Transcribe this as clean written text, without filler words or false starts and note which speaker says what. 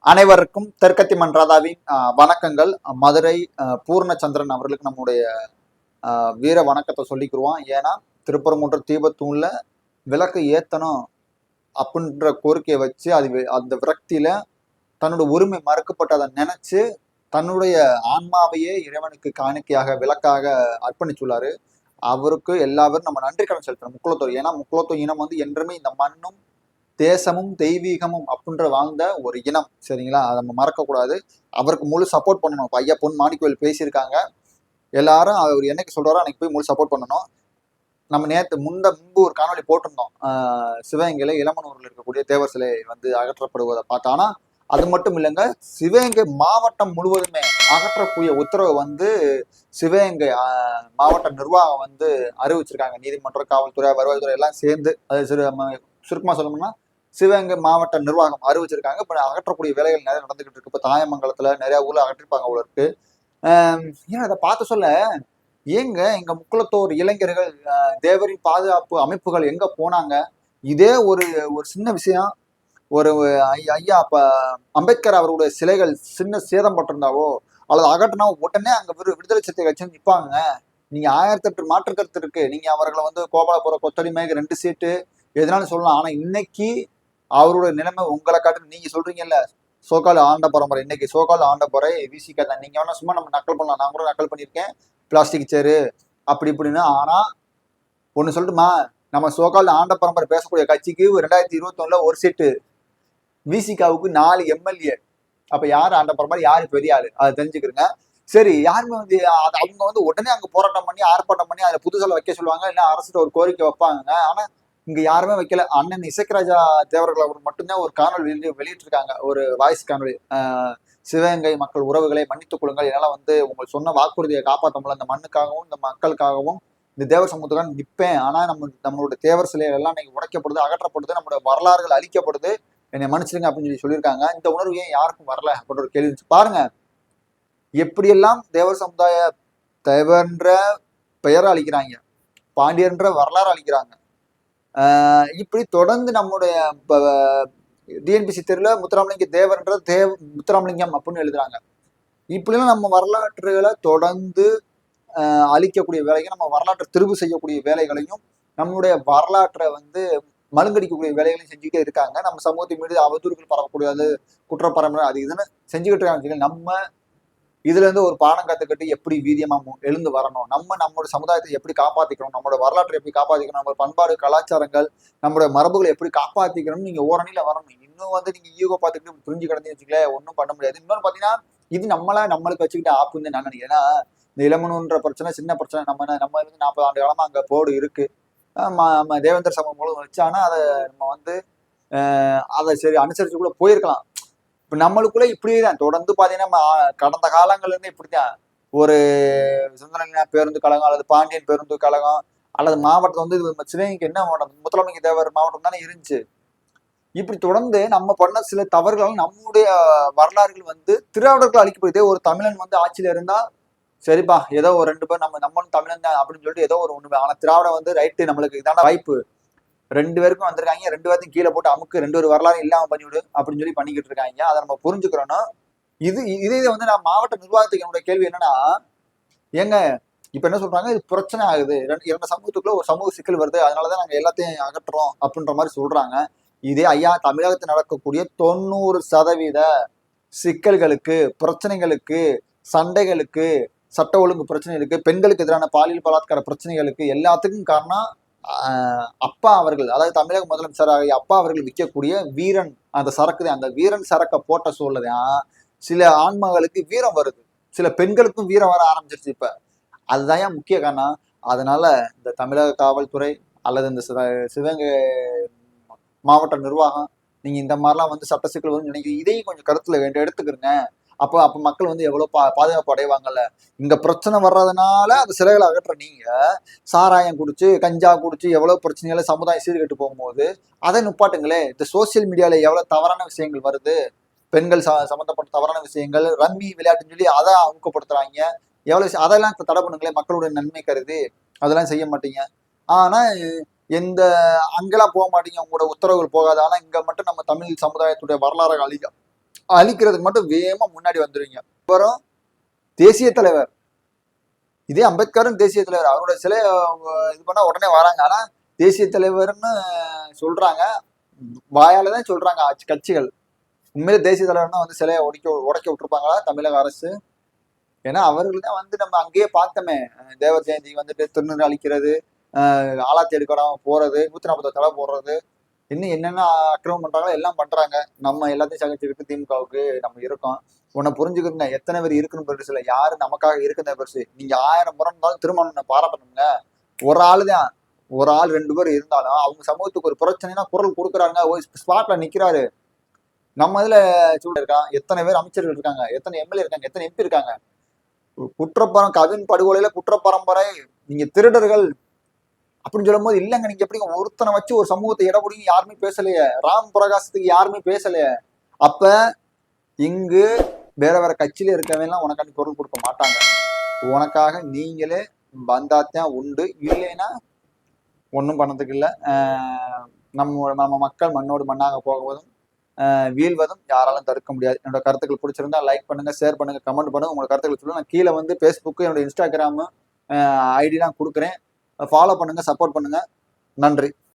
Speaker 1: அனைவருக்கும் தெற்கத்தி மன்றாதாவின் வணக்கங்கள். மதுரை பூர்ணச்சந்திரன் அவர்களுக்கு நம்முடைய வீர வணக்கத்தை சொல்லிக்கிருவோம். ஏன்னா திருப்பரங்குன்ற தீபத்தூண்ல விளக்கு ஏத்தணும் அப்படின்ற கோரிக்கையை வச்சு அந்த விரக்தியில தன்னோட உரிமை மறுக்கப்பட்டதை நினைச்சு தன்னுடைய ஆன்மாவையே இறைவனுக்கு காணிக்கையாக விளக்காக அர்ப்பணிச்சுள்ளாரு. அவருக்கு எல்லாரும் நம்ம நன்றி கடன் செலுத்தணும் முக்குளத்தோர். ஏன்னா முக்குளத்தோர் இனம் என்றுமே இந்த மண்ணும் தேசமும் தெய்வீகமும் அப்படின்ற வாழ்ந்த ஒரு இனம். சரிங்களா, அதை நம்ம மறக்கக்கூடாது. அவருக்கு முழு சப்போர்ட் பண்ணணும். இப்போ ஐயா பொன் மாணிக்கவேல் பேசியிருக்காங்க. எல்லாரும் அவர் என்னைக்கு சொல்றாரோ அன்னைக்கு போய் முழு சப்போர்ட் பண்ணணும். நம்ம முன்பு ஒரு காணொலி போட்டிருந்தோம். சிவகங்கையில இளமனூரில் இருக்கக்கூடிய தேவர் சிலை அகற்றப்படுவதை பார்த்தா. ஆனா அது மட்டும் இல்லைங்க, சிவகங்கை மாவட்டம் முழுவதுமே அகற்றக்கூடிய உத்தரவை சிவகங்கை மாவட்ட நிர்வாகம் அறிவிச்சிருக்காங்க. நீதிமன்றம், காவல்துறை, வருவாய்த்துறை எல்லாம் சேர்ந்து அது சுருக்கமா சொல்லணும்னா சிவகங்கை மாவட்ட நிர்வாகம் அறிவிச்சிருக்காங்க. இப்ப அகற்றக்கூடிய வேலைகள் நிறைய நடந்துகிட்டு இருக்கு. இப்ப தாயமங்கலத்துல நிறைய ஊர்ல அகற்றிருப்பாங்க அவ்வளோ இருக்கு. ஏன் அதை பார்த்து சொல்ல ஏங்க எங்க முக்குளத்தோர் இளைஞர்கள் தேவரின் பாதுகாப்பு அமைப்புகள் எங்க போனாங்க? இதே ஒரு ஒரு சின்ன விஷயம், ஒரு ஐயா அம்பேத்கர் அவருடைய சிலைகள் சின்ன சேதம் பட்டிருந்தாவோ அல்லது அகற்றினா உடனே அங்க விடுதலை சிறுத்தை கட்சி நிற்பாங்க. நீங்க 1008 மாற்று கருத்து இருக்கு. நீங்க அவர்களை கோபாலபுரம் கொத்தடிமைக்கு 2 சீட்டு எதனாலும் சொல்லலாம். ஆனா இன்னைக்கு அவருடைய நிலைமை உங்களை காட்டு. நீங்க சொல்றீங்கல்ல சோகால் ஆண்ட பரம்பரை, இன்னைக்கு சோகால் ஆண்ட பரை விசிகா தான். நீங்க வேணா சும்மா நம்ம நக்கல் பண்ணலாம். நான் கூட நக்கல் பண்ணியிருக்கேன், பிளாஸ்டிக் சேரு அப்படி இப்படின்னு. ஆனா ஒண்ணு சொல்லட்டுமா, நம்ம சோகால் ஆண்ட பரம்பரை பேசக்கூடிய கட்சிக்கு 2021 ஒரு சீட்டு, விசிகாவுக்கு 4 எம்எல்ஏ. அப்ப யாரு ஆண்ட பரம்பரை, யாரு பெரிய ஆளு, அதை தெரிஞ்சுக்கிறங்க. சரி, யாருமே அவங்க உடனே அங்க போராட்டம் பண்ணி ஆர்ப்பாட்டம் பண்ணி அதுல புதுசால வைக்க சொல்லுவாங்க, இல்ல அரசு ஒரு கோரிக்கை வைப்பாங்க. ஆனா இங்க யாருமே வைக்கல. அண்ணன் இசைக்கராஜா தேவர்கள் அவர் மட்டும்தான் ஒரு காணொலி வெளியிட்டிருக்காங்க, ஒரு வாய்ஸ் காணொலி. சிவகங்கை மக்கள் உறவுகளை மன்னித்துக் கொள்ளுங்கள், என்னால உங்களுக்கு சொன்ன வாக்குறுதியை காப்பாற்ற முடியல. இந்த மண்ணுக்காகவும் இந்த மக்களுக்காகவும் இந்த தேவர் சமூகத்துக்காக நிற்பேன். ஆனா நம்மளுடைய தேவர் சிலைகள் எல்லாம் இன்னைக்கு உடைக்கப்படுது, அகற்றப்படுது, நம்மளுடைய வரலாறுகள் அழிக்கப்படுது, என்னை மன்னிச்சிருங்க அப்படின்னு சொல்லியிருக்காங்க. இந்த உணர்வு ஏன் யாருக்கும் வரல அப்படின்ற ஒரு கேள்வி பாருங்க. எப்படியெல்லாம் தேவர் சமுதாய தேவன்ற பெயரை அழிக்கிறாங்க, பாண்டியன்ற வரலாறு அழிக்கிறாங்க. இப்படி தொடர்ந்து நம்முடைய டிஎன்பிசி தெருல முத்துராமலிங்க தேவர்ன்ற முத்துராமலிங்கம் அப்படின்னு எழுதுறாங்க. இப்படிலாம் நம்ம வரலாற்றுகளை தொடர்ந்து அழிக்கக்கூடிய வேலைகள், நம்ம வரலாற்றை திருவு செய்யக்கூடிய வேலைகளையும் நம்மளுடைய வரலாற்றை மழுங்கடிக்கக்கூடிய வேலைகளையும் செஞ்சுக்கிட்டே இருக்காங்க. நம்ம சமூகத்தின் மீது அவதூறுகள் பரவக்கூடாது, குற்றப்பரம்பரை அது இதுன்னு செஞ்சுக்கிட்டு இருக்காங்க. நம்ம இதுல இருந்து ஒரு பாடம் கத்துக்கிட்டு எப்படி வீரியமா எழுந்து வரணும், நம்மளோட சமுதாயத்தை எப்படி காப்பாத்திக்கணும், நம்மளோட வரலாற்றை எப்படி காப்பாத்திக்கணும், நம்ம பண்பாடு கலாச்சாரங்கள் நம்மளோட மரபுகளை எப்படி காப்பாத்திக்கணும், நீங்க ஓரணியில வரணும். இன்னும் நீங்க ஈகோ பார்த்துக்கிட்டு புரிஞ்சு கிடந்து வச்சுக்கல ஒன்றும் பண்ண முடியாது. இன்னொன்னு பாத்தீங்கன்னா, இது நம்மளுக்கு வச்சுக்கிட்டு ஆப்புன்னு நான் நினைக்கிறேன். ஏன்னா இந்த இளமனூன்ற பிரச்சனை சின்ன பிரச்சனை. நம்ம 40 ஆண்டு காலமா அங்க போர்டு இருக்கு. தேவேந்திர சமூகம் மூலம் வச்சு. ஆனா அதை நம்ம அதை சரி அனுசரிச்சு கூட போயிருக்கலாம். இப்ப நம்மளுக்குள்ள இப்படிதான் தொடர்ந்து பாத்தீங்கன்னா கடந்த காலங்கள்ல இருந்து இப்படித்தான் ஒரு சுந்தரலிங்க பேருந்து கழகம் அல்லது பாண்டியன் பேருந்து கழகம் அல்லது மாவட்டம் சிவகங்கைக்கு என்ன மாவட்டம், முத்துராமலிங்க தேவர் மாவட்டம் தானே இருந்துச்சு. இப்படி தொடர்ந்து நம்ம பண்ண சில தவறுகள் நம்முடைய வரலாறுகள் திராவிடர்கள் அழிக்கப்படுதே. ஒரு தமிழன் ஆட்சியில இருந்தா சரிப்பா, ஏதோ ஒரு 2 பேர் நம்மளும் தமிழன் தான் அப்படின்னு சொல்லிட்டு ஏதோ ஒரு ஒண்ணு. ஆனா திராவிடம் ரைட்டு, நம்மளுக்கு இதான வாய்ப்பு 2 பேருக்கும் வந்திருக்காங்க, 2 பேர்த்தையும் கீழே போட்டு அமுக்கு, 2 ஒரு வரலாறு இல்லாம பண்ணிவிடு அப்படின்னு சொல்லி பண்ணிக்கிட்டு இருக்காங்க. அதை நம்ம புரிஞ்சுக்கிறோம்னா இதே நான் மாவட்ட நிர்வாகத்துக்கு என்னோட கேள்வி என்னன்னா, ஏங்க இப்ப என்ன சொல்றாங்க, இது பிரச்சனை ஆகுது, 2 சமூகத்துக்குள்ள ஒரு சமூக சிக்கல் வருது, அதனாலதான் நாங்க எல்லாத்தையும் அகற்றுறோம் அப்படின்ற மாதிரி சொல்றாங்க. இதே ஐயா தமிழகத்தில் நடக்கக்கூடிய 90% சிக்கல்களுக்கு, பிரச்சனைகளுக்கு, சண்டைகளுக்கு, சட்ட ஒழுங்கு பிரச்சனைகளுக்கு, பெண்களுக்கு எதிரான பாலியல் பலாத்கார பிரச்சனைகளுக்கு எல்லாத்துக்கும் காரணம் அப்பா அவர்கள், அதாவது தமிழக முதலமைச்சராக அப்பா அவர்கள் விற்கக்கூடிய வீரன் அந்த சரக்கு. அந்த வீரன் சரக்கை போட்ட சூழல்தான் சில ஆண்மகளுக்கு வீரம் வருது, சில பெண்களுக்கும் வீரம் வர ஆரம்பிச்சிருச்சு. இப்ப அதுதான் முக்கிய காரணம். அதனால இந்த தமிழக காவல்துறை அல்லது இந்த சிவகங்கை மாவட்ட நிர்வாகம், நீங்க இந்த மாதிரிலாம் சட்ட சிக்கல் வரும்னு நினைக்கிறீங்க, இதையும் கொஞ்சம் கருத்துல எடுத்துக்கிறங்க. அப்ப மக்கள் எவ்வளவு பாதுகாப்பு அடைவாங்கல்ல. இங்க பிரச்சனை வர்றதுனால அந்த சிலைகளை அகற்ற நீங்க சாராயம் குடிச்சு கஞ்சா குடிச்சு எவ்வளவு பிரச்சனைகளை சமுதாயம் சீர்கெட்டு போகும்போது அதை நுப்பாட்டுங்களே. இந்த சோசியல் மீடியால எவ்வளவு தவறான விஷயங்கள் வருது, பெண்கள் சம்பந்தப்பட்ட தவறான விஷயங்கள், ரம்மி விளையாட்டுன்னு சொல்லி அதை ஊக்கப்படுத்துறாங்க. எவ்வளவு அதெல்லாம் தடை பண்ணுங்களே, மக்களுடைய நன்மை கருதி. அதெல்லாம் செய்ய மாட்டீங்க. ஆனா எந்த அங்கெல்லாம் போக மாட்டீங்க, உங்களோட உத்தரவுகள் போகாது. ஆனா இங்க மட்டும் நம்ம தமிழ் சமுதாயத்துடைய வரலாறு அழிக்கிறதுக்கு மட்டும் வேகமா முன்னாடி வந்துருவீங்க. அப்புறம் தேசிய தலைவர், இதே அம்பேத்கரும் தேசிய தலைவர், அவரோட சிலை இது பண்ணா உடனே வராங்க. ஆனா தேசிய தலைவர்னு சொல்றாங்க, வாயாலதான் சொல்றாங்க கட்சிகள். உண்மையிலே தேசிய தலைவர்னா வந்து சிலையை உடைக்க விட்டுருப்பாங்களா தமிழக அரசு? ஏன்னா அவர்கள் தான் வந்து நம்ம அங்கேயே பார்த்தோமே, தேவர் ஜெயந்தி வந்துட்டு திருநீர் அழிக்கிறது, ஆலாத்தி எடுக்காம போறது, 140 தலை போடுறது, இன்னும் என்னென்ன அக்கிரமம் பண்றாங்களோ எல்லாம் பண்றாங்க. நம்ம எல்லாத்தையும் சகிச்சுக்கிட்டு திமுகவுக்கு நம்ம இருக்கோம். உன்னை புரிஞ்சுக்கிறீங்க, எத்தனை பேர் இருக்குன்னு பெருசு இல்லை, யாரு நமக்காக இருக்குன்னு பெருசு. நீங்க 1000 முறை இருந்தாலும் திருமணம் பாராட்டணுங்க. ஒரு ஆளு தான், ஒரு ஆள் 2 பேர் இருந்தாலும் அவங்க சமூகத்துக்கு ஒரு பிரச்சனைனா குரல் கொடுக்குறாங்க, ஒரு ஸ்பாட்ல நிக்கிறாரு. நம்ம இதுல சூழல் இருக்கான், எத்தனை பேர் அமைச்சர்கள் இருக்காங்க, எத்தனை எம்எல்ஏ இருக்காங்க, எத்தனை எம்பி இருக்காங்க. கவின் படுகொலையில குற்றப்பரம்பரை, நீங்க திருடர்கள் அப்படின்னு சொல்லும் போது இல்லைங்க, நீங்க எப்படி ஒருத்தனை வச்சு ஒரு சமூகத்தை இடப்படிங்க யாருமே பேசலையே, ராம் பிரகாசத்துக்கு யாருமே பேசலையே. அப்ப இங்கு வேற வேற கட்சியில இருக்கவெல்லாம் உனக்காண்டி குரல் கொடுக்க மாட்டாங்க. உனக்காக நீங்களே வந்தாத்தான் உண்டு, இல்லைன்னா ஒன்றும் பண்ணதுக்கு இல்லை. நம்ம மக்கள் மண்ணோடு மண்ணாக போகுவதும் வீழ்வதும் யாராலும் தடுக்க முடியாது. என்னோட கருத்துக்கள் பிடிச்சிருந்தா லைக் பண்ணுங்க, ஷேர் பண்ணுங்க, கமெண்ட் பண்ணுங்க. உங்களோட கருத்துக்கள் சொல்லுங்க. நான் கீழே வந்து ஃபேஸ்புக்கு, என்னோட இன்ஸ்டாகிராமு ஐடிலாம் கொடுக்குறேன். ஃபாலோ பண்ணுங்க, சப்போர்ட் பண்ணுங்க. நன்றி.